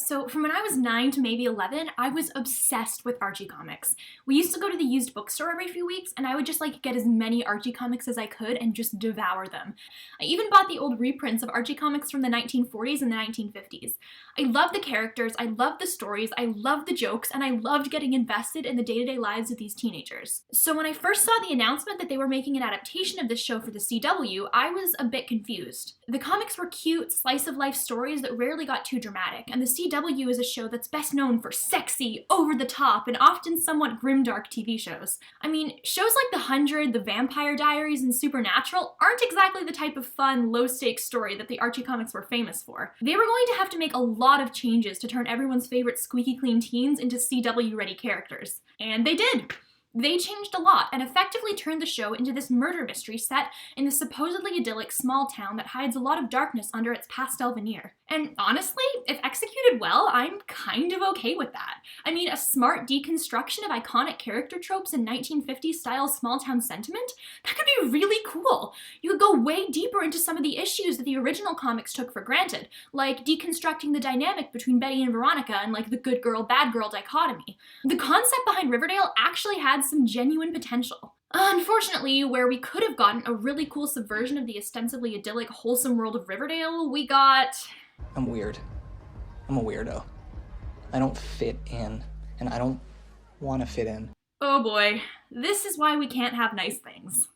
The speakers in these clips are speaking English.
So from when I was 9 to maybe 11, I was obsessed with Archie Comics. We used to go to the used bookstore every few weeks, and I would just get as many Archie Comics as I could and just devour them. I even bought the old reprints of Archie Comics from the 1940s and the 1950s. I loved the characters, I loved the stories, I loved the jokes, and I loved getting invested in the day-to-day lives of these teenagers. So when I first saw the announcement that they were making an adaptation of this show for the CW, I was a bit confused. The comics were cute, slice-of-life stories that rarely got too dramatic, and the CW is a show that's best known for sexy, over-the-top, and often somewhat grimdark TV shows. I mean, shows like The 100, The Vampire Diaries, and Supernatural aren't exactly the type of fun, low-stakes story that the Archie Comics were famous for. They were going to have to make a lot of changes to turn everyone's favorite squeaky clean teens into CW-ready characters. And they did! They changed a lot and effectively turned the show into this murder mystery set in the supposedly idyllic small town that hides a lot of darkness under its pastel veneer. And honestly, if executed well, I'm kind of okay with that. I mean, a smart deconstruction of iconic character tropes in 1950s style small town sentiment? That could be really cool. You could go way deeper into some of the issues that the original comics took for granted, like deconstructing the dynamic between Betty and Veronica and the good girl, bad girl dichotomy. The concept behind Riverdale actually had some genuine potential. Unfortunately, where we could have gotten a really cool subversion of the ostensibly idyllic, wholesome world of Riverdale, we got... I'm weird. I'm a weirdo. I don't fit in, and I don't want to fit in. Oh boy, this is why we can't have nice things.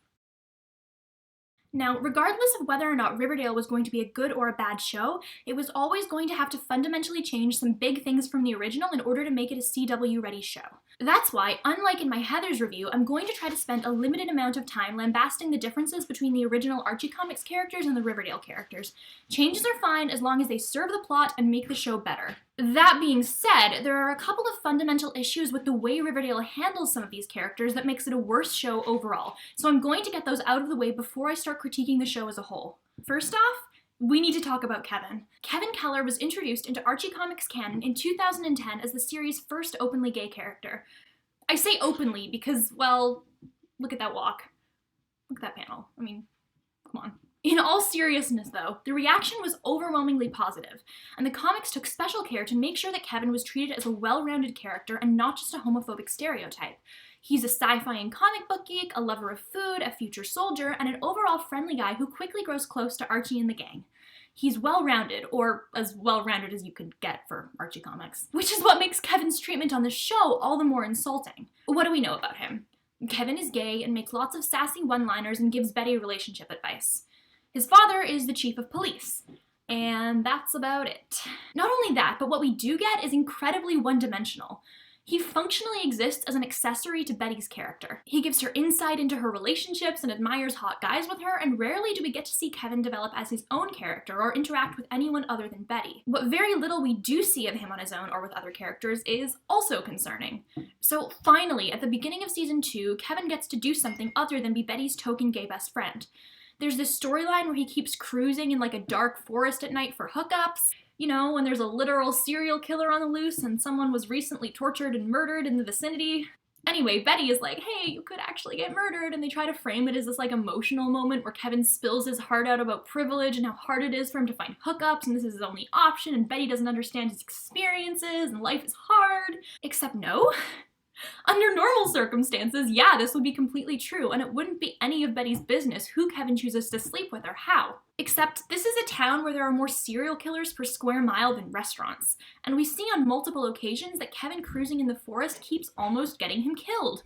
Now, regardless of whether or not Riverdale was going to be a good or a bad show, it was always going to have to fundamentally change some big things from the original in order to make it a CW-ready show. That's why, unlike in my Heather's review, I'm going to try to spend a limited amount of time lambasting the differences between the original Archie Comics characters and the Riverdale characters. Changes are fine as long as they serve the plot and make the show better. That being said, there are a couple of fundamental issues with the way Riverdale handles some of these characters that makes it a worse show overall, so I'm going to get those out of the way before I start critiquing the show as a whole. First off, we need to talk about Kevin. Kevin Keller was introduced into Archie Comics canon in 2010 as the series' first openly gay character. I say openly because, well, look at that walk. Look at that panel. I mean, come on. In all seriousness, though, the reaction was overwhelmingly positive, and the comics took special care to make sure that Kevin was treated as a well-rounded character and not just a homophobic stereotype. He's a sci-fi and comic book geek, a lover of food, a future soldier, and an overall friendly guy who quickly grows close to Archie and the gang. He's well-rounded, or as well-rounded as you could get for Archie Comics, which is what makes Kevin's treatment on the show all the more insulting. What do we know about him? Kevin is gay and makes lots of sassy one-liners and gives Betty relationship advice. His father is the chief of police, and that's about it. Not only that, but what we do get is incredibly one-dimensional. He functionally exists as an accessory to Betty's character. He gives her insight into her relationships and admires hot guys with her, and rarely do we get to see Kevin develop as his own character or interact with anyone other than Betty. What very little we do see of him on his own or with other characters is also concerning. So finally, at the beginning of season 2, Kevin gets to do something other than be Betty's token gay best friend. There's this storyline where he keeps cruising in a dark forest at night for hookups. You know, when there's a literal serial killer on the loose and someone was recently tortured and murdered in the vicinity. Anyway, Betty is like, hey, you could actually get murdered, and they try to frame it as this emotional moment where Kevin spills his heart out about privilege and how hard it is for him to find hookups, and this is his only option, and Betty doesn't understand his experiences, and life is hard. Except no. Under normal circumstances, yeah, this would be completely true, and it wouldn't be any of Betty's business who Kevin chooses to sleep with or how. Except this is a town where there are more serial killers per square mile than restaurants, and we see on multiple occasions that Kevin cruising in the forest keeps almost getting him killed.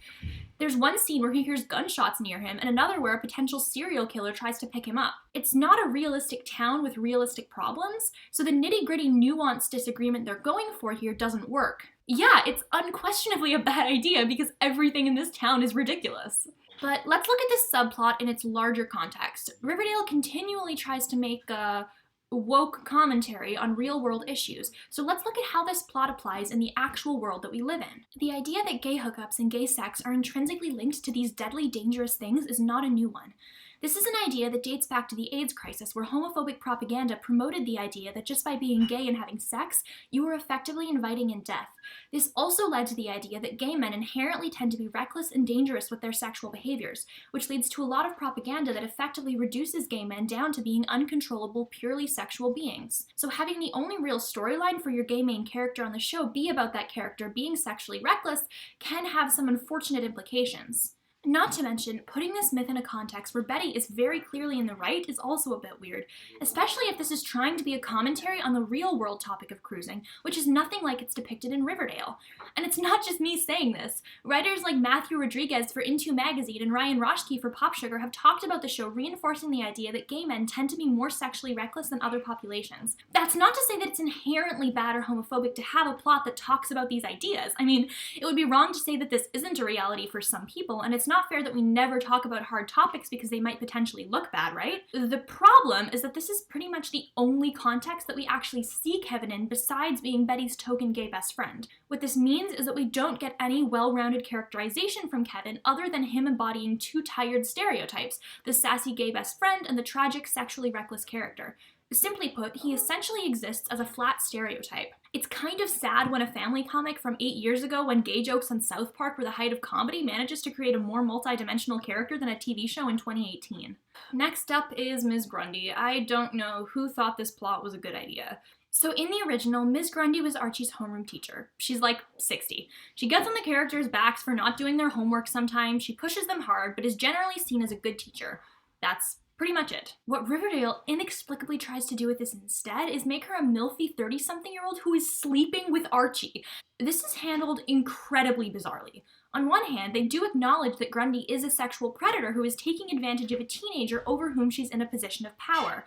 There's one scene where he hears gunshots near him, and another where a potential serial killer tries to pick him up. It's not a realistic town with realistic problems, so the nitty-gritty nuanced disagreement they're going for here doesn't work. Yeah, it's unquestionably a bad idea because everything in this town is ridiculous. But let's look at this subplot in its larger context. Riverdale continually tries to make a woke commentary on real-world issues, so let's look at how this plot applies in the actual world that we live in. The idea that gay hookups and gay sex are intrinsically linked to these deadly, dangerous things is not a new one. This is an idea that dates back to the AIDS crisis, where homophobic propaganda promoted the idea that just by being gay and having sex, you were effectively inviting in death. This also led to the idea that gay men inherently tend to be reckless and dangerous with their sexual behaviors, which leads to a lot of propaganda that effectively reduces gay men down to being uncontrollable, purely sexual beings. So having the only real storyline for your gay main character on the show be about that character being sexually reckless can have some unfortunate implications. Not to mention, putting this myth in a context where Betty is very clearly in the right is also a bit weird, especially if this is trying to be a commentary on the real-world topic of cruising, which is nothing like it's depicted in Riverdale. And it's not just me saying this. Writers like Matthew Rodriguez for Into Magazine and Ryan Roschke for Pop Sugar have talked about the show reinforcing the idea that gay men tend to be more sexually reckless than other populations. That's not to say that it's inherently bad or homophobic to have a plot that talks about these ideas. I mean, it would be wrong to say that this isn't a reality for some people, and it's not fair that we never talk about hard topics because they might potentially look bad, right? The problem is that this is pretty much the only context that we actually see Kevin in besides being Betty's token gay best friend. What this means is that we don't get any well-rounded characterization from Kevin other than him embodying two tired stereotypes, the sassy gay best friend and the tragic sexually reckless character. Simply put, he essentially exists as a flat stereotype. It's kind of sad when a family comic from 8 years ago, when gay jokes on South Park were the height of comedy, manages to create a more multi-dimensional character than a TV show in 2018. Next up is Ms. Grundy. I don't know who thought this plot was a good idea. So in the original, Ms. Grundy was Archie's homeroom teacher. She's like 60. She gets on the characters' backs for not doing their homework sometimes, she pushes them hard, but is generally seen as a good teacher. That's pretty much it. What Riverdale inexplicably tries to do with this instead is make her a milfy 30-something-year-old who is sleeping with Archie. This is handled incredibly bizarrely. On one hand, they do acknowledge that Grundy is a sexual predator who is taking advantage of a teenager over whom she's in a position of power.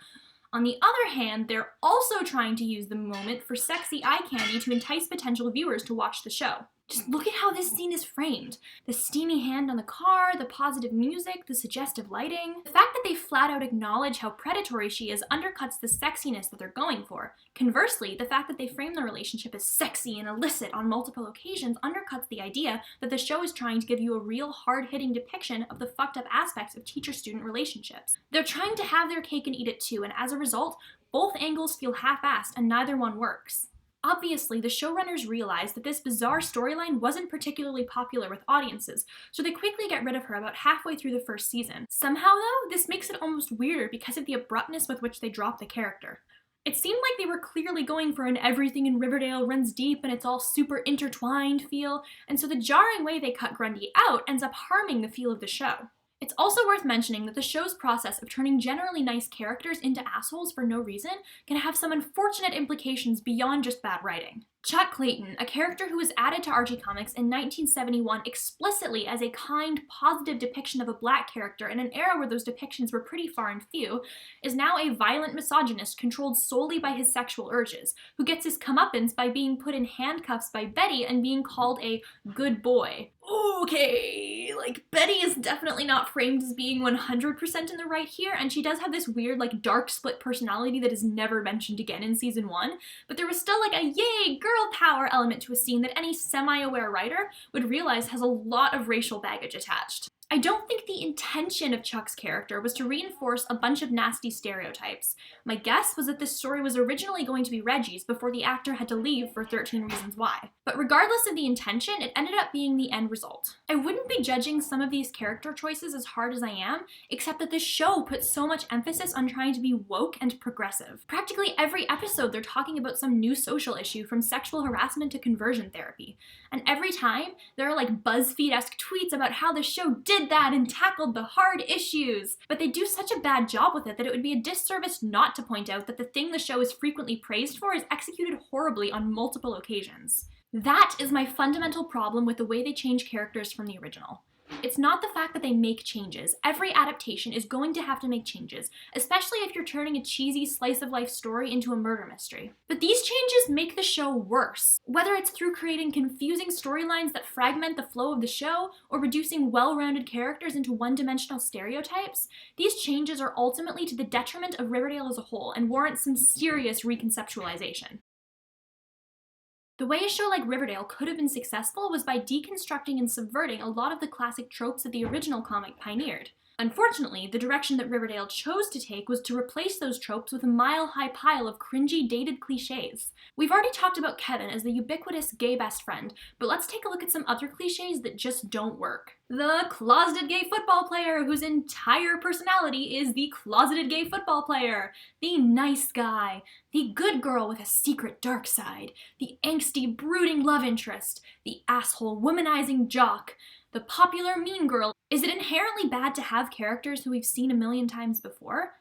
On the other hand, they're also trying to use the moment for sexy eye candy to entice potential viewers to watch the show. Just look at how this scene is framed. The steamy hand on the car, the positive music, the suggestive lighting. The fact that they flat out acknowledge how predatory she is undercuts the sexiness that they're going for. Conversely, the fact that they frame the relationship as sexy and illicit on multiple occasions undercuts the idea that the show is trying to give you a real hard-hitting depiction of the fucked up aspects of teacher-student relationships. They're trying to have their cake and eat it too, and as a result, both angles feel half-assed and neither one works. Obviously, the showrunners realized that this bizarre storyline wasn't particularly popular with audiences, so they quickly get rid of her about halfway through the first season. Somehow, though, this makes it almost weirder because of the abruptness with which they drop the character. It seemed like they were clearly going for an everything in Riverdale runs deep and it's all super intertwined feel, and so the jarring way they cut Grundy out ends up harming the feel of the show. It's also worth mentioning that the show's process of turning generally nice characters into assholes for no reason can have some unfortunate implications beyond just bad writing. Chuck Clayton, a character who was added to Archie Comics in 1971 explicitly as a kind, positive depiction of a black character in an era where those depictions were pretty far and few, is now a violent misogynist controlled solely by his sexual urges, who gets his comeuppance by being put in handcuffs by Betty and being called a good boy. Okay, like, Betty is definitely not framed as being 100% in the right here, and she does have this weird, like, dark split personality that is never mentioned again in season 1, but there was still, like, a yay, girl power element to a scene that any semi-aware writer would realize has a lot of racial baggage attached. I don't think the intention of Chuck's character was to reinforce a bunch of nasty stereotypes. My guess was that this story was originally going to be Reggie's before the actor had to leave for 13 Reasons Why. But regardless of the intention, it ended up being the end result. I wouldn't be judging some of these character choices as hard as I am, except that this show puts so much emphasis on trying to be woke and progressive. Practically every episode they're talking about some new social issue, from sexual harassment to conversion therapy. And every time, there are like BuzzFeed-esque tweets about how the show did that and tackled the hard issues. But they do such a bad job with it that it would be a disservice not to point out that the thing the show is frequently praised for is executed horribly on multiple occasions. That is my fundamental problem with the way they change characters from the original. It's not the fact that they make changes. Every adaptation is going to have to make changes, especially if you're turning a cheesy slice-of-life story into a murder mystery. But these changes make the show worse. Whether it's through creating confusing storylines that fragment the flow of the show, or reducing well-rounded characters into one-dimensional stereotypes, these changes are ultimately to the detriment of Riverdale as a whole and warrant some serious reconceptualization. The way a show like Riverdale could have been successful was by deconstructing and subverting a lot of the classic tropes that the original comic pioneered. Unfortunately, the direction that Riverdale chose to take was to replace those tropes with a mile-high pile of cringy, dated cliches. We've already talked about Kevin as the ubiquitous gay best friend, but let's take a look at some other cliches that just don't work. The closeted gay football player whose entire personality is the closeted gay football player. The nice guy. The good girl with a secret dark side. The angsty, brooding love interest. The asshole, womanizing jock. The popular mean girl. Is it inherently bad to have characters who we've seen a million times before?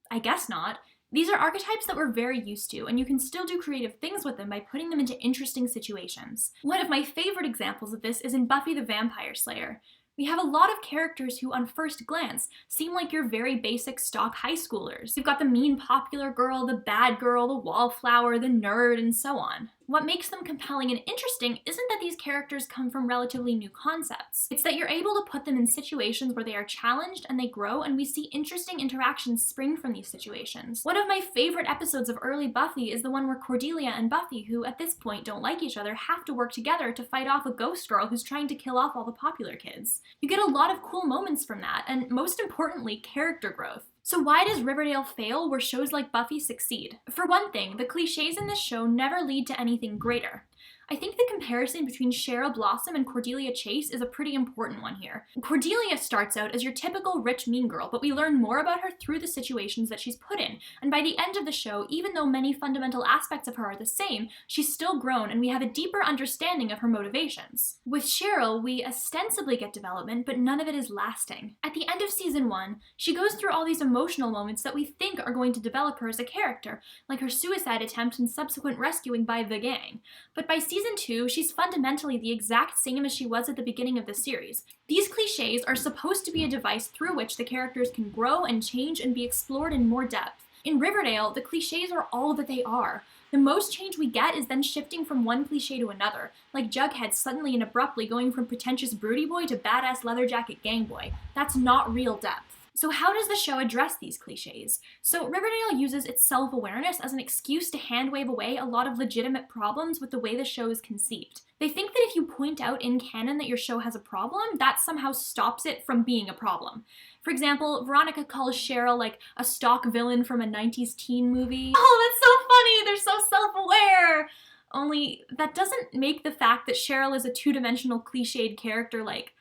I guess not. These are archetypes that we're very used to, and you can still do creative things with them by putting them into interesting situations. One of my favorite examples of this is in Buffy the Vampire Slayer. We have a lot of characters who, on first glance, seem like your very basic stock high schoolers. You've got the mean popular girl, the bad girl, the wallflower, the nerd, and so on. What makes them compelling and interesting isn't that these characters come from relatively new concepts. It's that you're able to put them in situations where they are challenged and they grow, and we see interesting interactions spring from these situations. One of my favorite episodes of early Buffy is the one where Cordelia and Buffy, who at this point don't like each other, have to work together to fight off a ghost girl who's trying to kill off all the popular kids. You get a lot of cool moments from that, and most importantly, character growth. So why does Riverdale fail where shows like Buffy succeed? For one thing, the cliches in this show never lead to anything greater. I think the comparison between Cheryl Blossom and Cordelia Chase is a pretty important one here. Cordelia starts out as your typical rich mean girl, but we learn more about her through the situations that she's put in, and by the end of the show, even though many fundamental aspects of her are the same, she's still grown and we have a deeper understanding of her motivations. With Cheryl, we ostensibly get development, but none of it is lasting. At the end of season 1, she goes through all these emotional moments that we think are going to develop her as a character, like her suicide attempt and subsequent rescuing by the gang. But by season 2, she's fundamentally the exact same as she was at the beginning of the series. These cliches are supposed to be a device through which the characters can grow and change and be explored in more depth. In Riverdale, the cliches are all that they are. The most change we get is then shifting from one cliche to another, like Jughead suddenly and abruptly going from pretentious broody boy to badass leather jacket gang boy. That's not real depth. So how does the show address these cliches? So Riverdale uses its self-awareness as an excuse to hand-wave away a lot of legitimate problems with the way the show is conceived. They think that if you point out in canon that your show has a problem, that somehow stops it from being a problem. For example, Veronica calls Cheryl like a stock villain from a 90s teen movie. Oh, that's so funny! They're so self-aware! Only, that doesn't make the fact that Cheryl is a two-dimensional cliched character, like,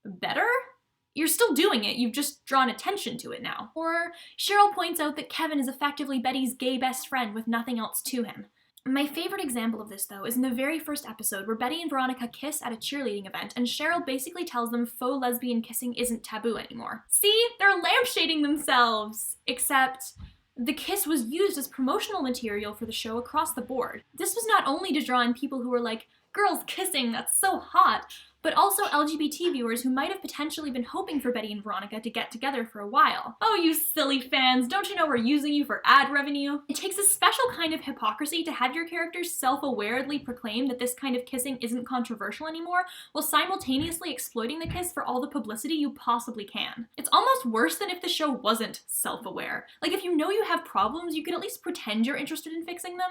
better? You're still doing it, you've just drawn attention to it now. Or Cheryl points out that Kevin is effectively Betty's gay best friend with nothing else to him. My favorite example of this, though, is in the very first episode where Betty and Veronica kiss at a cheerleading event, and Cheryl basically tells them faux lesbian kissing isn't taboo anymore. See? They're lampshading themselves! Except the kiss was used as promotional material for the show across the board. This was not only to draw in people who were like, girls kissing, that's so hot, but also LGBT viewers who might have potentially been hoping for Betty and Veronica to get together for a while. Oh, you silly fans, don't you know we're using you for ad revenue? It takes a special kind of hypocrisy to have your characters self-awaredly proclaim that this kind of kissing isn't controversial anymore, while simultaneously exploiting the kiss for all the publicity you possibly can. It's almost worse than if the show wasn't self-aware. Like, if you know you have problems, you could at least pretend you're interested in fixing them.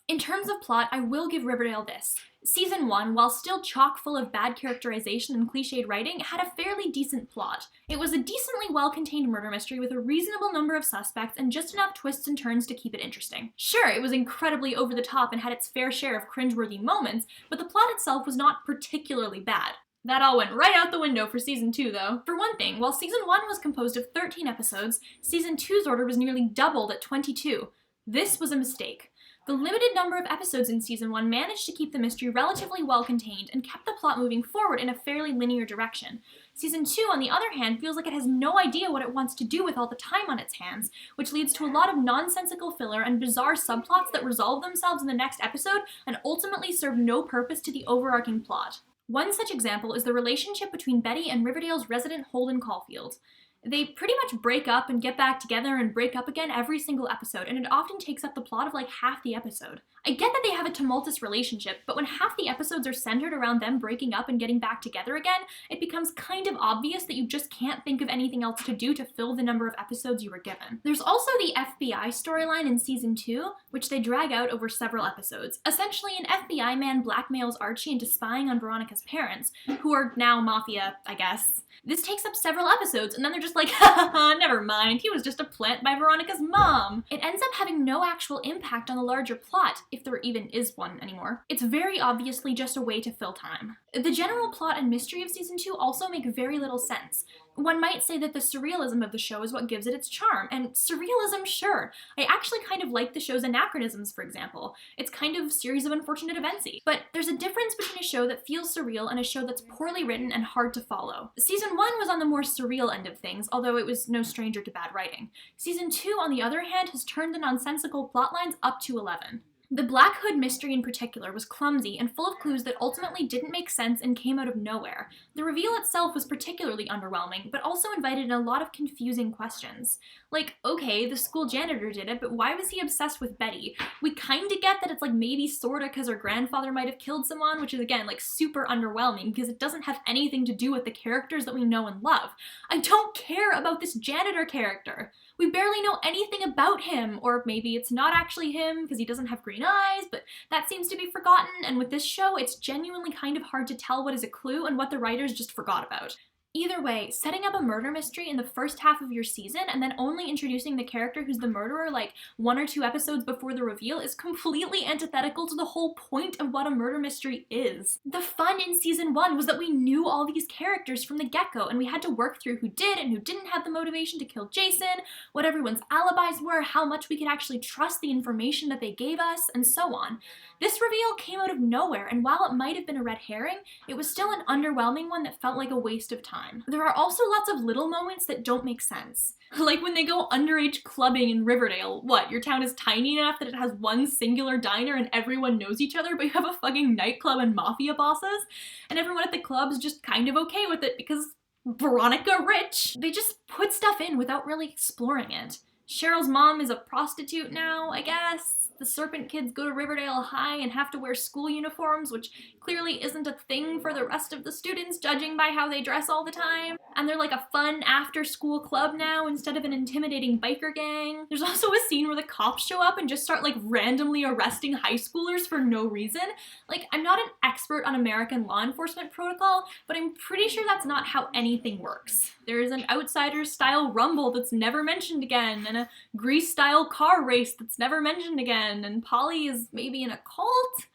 In terms of plot, I will give Riverdale this. Season 1, while still chock full of bad characterization and cliched writing, had a fairly decent plot. It was a decently well-contained murder mystery with a reasonable number of suspects and just enough twists and turns to keep it interesting. Sure, it was incredibly over the top and had its fair share of cringeworthy moments, but the plot itself was not particularly bad. That all went right out the window for Season 2, though. For one thing, while Season 1 was composed of 13 episodes, Season 2's order was nearly doubled at 22. This was a mistake. The limited number of episodes in Season 1 managed to keep the mystery relatively well contained and kept the plot moving forward in a fairly linear direction. Season 2, on the other hand, feels like it has no idea what it wants to do with all the time on its hands, which leads to a lot of nonsensical filler and bizarre subplots that resolve themselves in the next episode and ultimately serve no purpose to the overarching plot. One such example is the relationship between Betty and Riverdale's resident Holden Caulfield. They pretty much break up and get back together and break up again every single episode, and it often takes up the plot of like half the episode. I get that they have a tumultuous relationship, but when half the episodes are centered around them breaking up and getting back together again, it becomes kind of obvious that you just can't think of anything else to do to fill the number of episodes you were given. There's also the FBI storyline in season 2, which they drag out over several episodes. Essentially, an FBI man blackmails Archie into spying on Veronica's parents, who are now mafia, I guess. This takes up several episodes, and then they're just like, ha, never mind, he was just a plant by Veronica's mom. It ends up having no actual impact on the larger plot, if there even is one anymore. It's very obviously just a way to fill time. The general plot and mystery of season 2 also make very little sense. One might say that the surrealism of the show is what gives it its charm, and surrealism, sure. I actually kind of like the show's anachronisms, for example. It's kind of series of unfortunate eventsy. But there's a difference between a show that feels surreal and a show that's poorly written and hard to follow. Season 1 was on the more surreal end of things, although it was no stranger to bad writing. Season 2, on the other hand, has turned the nonsensical plotlines up to 11. The Black Hood mystery in particular was clumsy and full of clues that ultimately didn't make sense and came out of nowhere. The reveal itself was particularly underwhelming, but also invited in a lot of confusing questions. Like, okay, the school janitor did it, but why was he obsessed with Betty? We kinda get that it's like maybe sorta because her grandfather might have killed someone, which is again like super underwhelming because it doesn't have anything to do with the characters that we know and love. I don't care about this janitor character. We barely know anything about him, or maybe it's not actually him because he doesn't have green eyes, but that seems to be forgotten, and with this show, it's genuinely kind of hard to tell what is a clue and what the writers just forgot about. Either way, setting up a murder mystery in the first half of your season and then only introducing the character who's the murderer like 1 or 2 episodes before the reveal is completely antithetical to the whole point of what a murder mystery is. The fun in season 1 was that we knew all these characters from the get-go and we had to work through who did and who didn't have the motivation to kill Jason, what everyone's alibis were, how much we could actually trust the information that they gave us, and so on. This reveal came out of nowhere, and while it might have been a red herring, it was still an underwhelming one that felt like a waste of time. There are also lots of little moments that don't make sense. Like when they go underage clubbing in Riverdale. What, your town is tiny enough that it has one singular diner and everyone knows each other, but you have a fucking nightclub and mafia bosses? And everyone at the club's just kind of okay with it because Veronica rich. They just put stuff in without really exploring it. Cheryl's mom is a prostitute now, I guess. The Serpent kids go to Riverdale High and have to wear school uniforms, which clearly isn't a thing for the rest of the students, judging by how they dress all the time. And they're like a fun after-school club now instead of an intimidating biker gang. There's also a scene where the cops show up and just start like randomly arresting high schoolers for no reason. Like, I'm not an expert on American law enforcement protocol, but I'm pretty sure that's not how anything works. There's an Outsiders-style rumble that's never mentioned again, and a Grease-style car race that's never mentioned again, and Polly is maybe in a cult?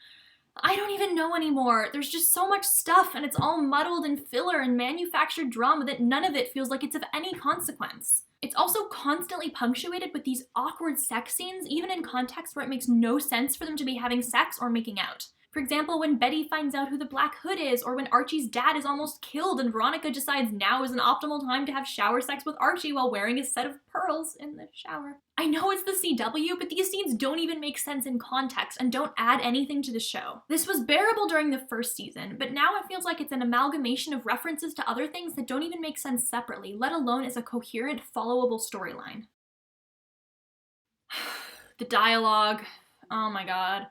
I don't even know anymore. There's just so much stuff, and it's all muddled and filler and manufactured drama that none of it feels like it's of any consequence. It's also constantly punctuated with these awkward sex scenes, even in contexts where it makes no sense for them to be having sex or making out. For example, when Betty finds out who the Black Hood is, or when Archie's dad is almost killed and Veronica decides now is an optimal time to have shower sex with Archie while wearing a set of pearls in the shower. I know it's the CW, but these scenes don't even make sense in context and don't add anything to the show. This was bearable during the first season, but now it feels like it's an amalgamation of references to other things that don't even make sense separately, let alone as a coherent, followable storyline. The dialogue. Oh my god.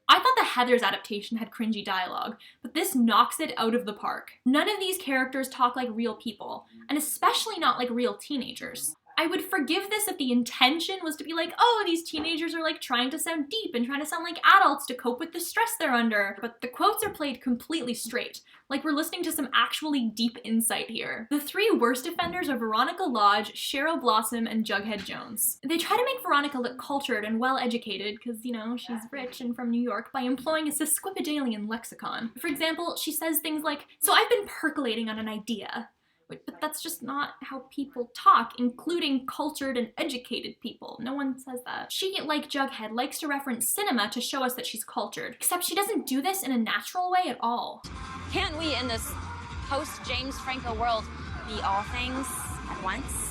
I thought the Heathers adaptation had cringy dialogue, but this knocks it out of the park. None of these characters talk like real people, and especially not like real teenagers. I would forgive this if the intention was to be like, oh, these teenagers are like trying to sound deep and trying to sound like adults to cope with the stress they're under, but the quotes are played completely straight, like we're listening to some actually deep insight here. The 3 worst offenders are Veronica Lodge, Cheryl Blossom, and Jughead Jones. They try to make Veronica look cultured and well-educated, because, you know, she's rich and from New York, by employing a sesquipedalian lexicon. For example, she says things like, so I've been percolating on an idea. But that's just not how people talk, including cultured and educated people. No one says that. She, like Jughead, likes to reference cinema to show us that she's cultured, except she doesn't do this in a natural way at all. Can't we, in this post-James Franco world, be all things at once?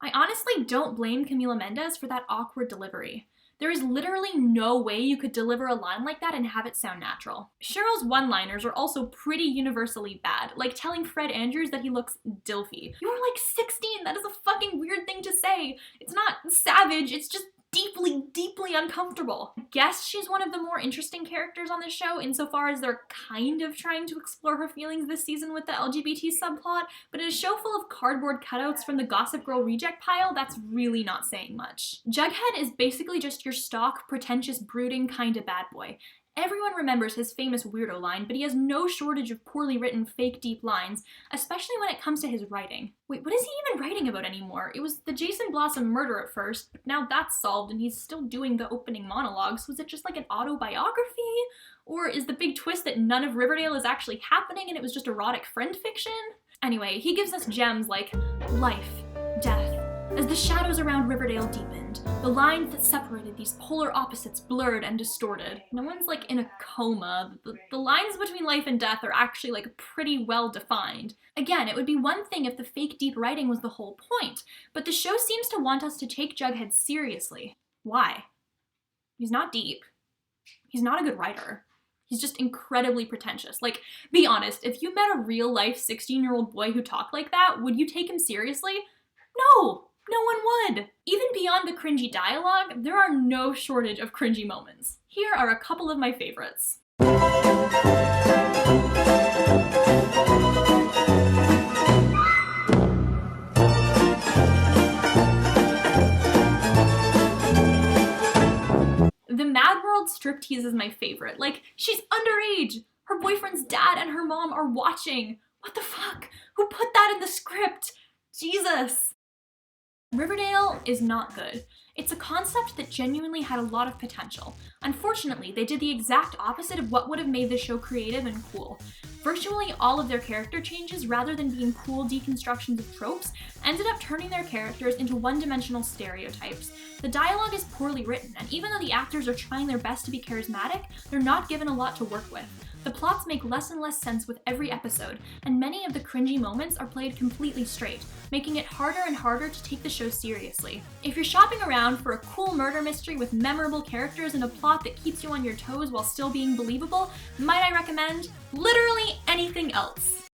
I honestly don't blame Camila Mendes for that awkward delivery. There is literally no way you could deliver a line like that and have it sound natural. Cheryl's one-liners are also pretty universally bad, like telling Fred Andrews that he looks dilfy. You are like 16, that is a fucking weird thing to say. It's not savage, it's just deeply, deeply uncomfortable. I guess she's one of the more interesting characters on this show insofar as they're kind of trying to explore her feelings this season with the LGBT subplot, but in a show full of cardboard cutouts from the Gossip Girl reject pile, that's really not saying much. Jughead is basically just your stock, pretentious, brooding kind of bad boy. Everyone remembers his famous weirdo line, but he has no shortage of poorly written, fake deep lines, especially when it comes to his writing. Wait, what is he even writing about anymore? It was the Jason Blossom murder at first, but now that's solved and he's still doing the opening monologues. Was it just like an autobiography? Or is the big twist that none of Riverdale is actually happening and it was just erotic friend fiction? Anyway, he gives us gems like life, death. As the shadows around Riverdale deepened, the lines that separated these polar opposites blurred and distorted. No one's like in a coma. The lines between life and death are actually like pretty well defined. Again, it would be one thing if the fake deep writing was the whole point, but the show seems to want us to take Jughead seriously. Why? He's not deep. He's not a good writer. He's just incredibly pretentious. Like, be honest, if you met a real-life 16-year-old boy who talked like that, would you take him seriously? No! No one would! Even beyond the cringy dialogue, there are no shortage of cringy moments. Here are a couple of my favorites. The Mad World striptease is my favorite. Like, she's underage! Her boyfriend's dad and her mom are watching! What the fuck? Who put that in the script? Jesus! Riverdale is not good. It's a concept that genuinely had a lot of potential. Unfortunately, they did the exact opposite of what would have made the show creative and cool. Virtually all of their character changes, rather than being cool deconstructions of tropes, ended up turning their characters into one-dimensional stereotypes. The dialogue is poorly written, and even though the actors are trying their best to be charismatic, they're not given a lot to work with. The plots make less and less sense with every episode, and many of the cringy moments are played completely straight, making it harder and harder to take the show seriously. If you're shopping around for a cool murder mystery with memorable characters and a plot that keeps you on your toes while still being believable, might I recommend literally anything else.